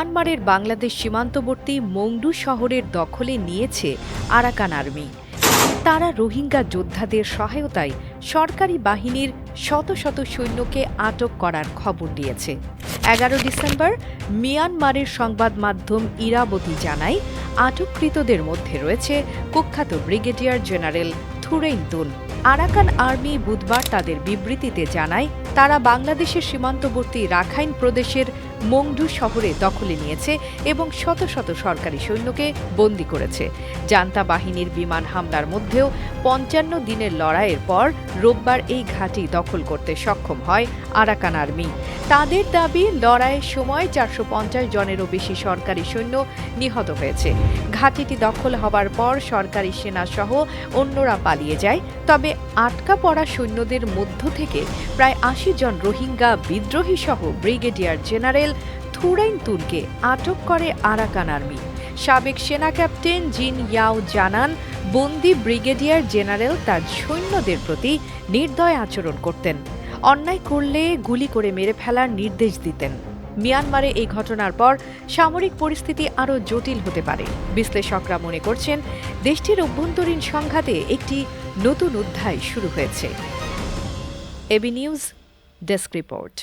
মিয়ানমারের বাংলাদেশ সীমান্তবর্তী মংডু শহরের দখলে নিয়েছে আরাকান আর্মি। তারা রোহিঙ্গা যোদ্ধাদের সহায়তায় সরকারি বাহিনীর শত শত সৈন্যকে আটক করার খবর দিয়েছে। 11 ডিসেম্বর মিয়ানমারের সংবাদ মাধ্যম ইরাবতী জানায়, আটককৃতদের মধ্যে রয়েছে কুখ্যাত ব্রিগেডিয়ার জেনারেল থুরেইন তুন। আরাকান আর্মি বুধবার তাদের বিবৃতিতে জানায়, তারা বাংলাদেশের সীমান্তবর্তী রাখাইন প্রদেশের মংডু শহরে দখলে নিয়েছে এবং শত শত সরকারি সৈন্যকে বন্দী করেছে। জান্তা বাহিনীর বিমান হামলার মধ্যেও 55 দিনের লড়াইয়ের পর রোববার এই ঘাঁটি দখল করতে সক্ষম হয় আরাকান আর্মি। তাদের দাবি, লড়াইয়ের সময় 450 জনেরও বেশি সরকারি সৈন্য নিহত হয়েছে। ঘাঁটিটি দখল হবার পর সরকারি সেনাসহ অন্যরা পালিয়ে যায়। তবে আটকা পড়া সৈন্যদের মধ্য থেকে প্রায় 80 জন রোহিঙ্গা বিদ্রোহী সহ ব্রিগেডিয়ার জেনারেল থুরেইন তুনকে আটক করে আরাকান আর্মি। সাবেক সেনা ক্যাপ্টেন জিন ইয়াও জানান, বন্দী ব্রিগেডিয়ার জেনারেল তার সৈন্যদের প্রতি নির্দয় আচরণ করতেন, অন্যায় করলে গুলি করে মেরে ফেলার নির্দেশ দিতেন। মিয়ানমারে এই ঘটনার পর সামরিক পরিস্থিতি আরও জটিল হতে পারে। বিশ্লেষকরা মনে করছেন, দেশটির অভ্যন্তরীণ সংঘাতে একটি নতুন অধ্যায় শুরু হয়েছে। AB news desk report.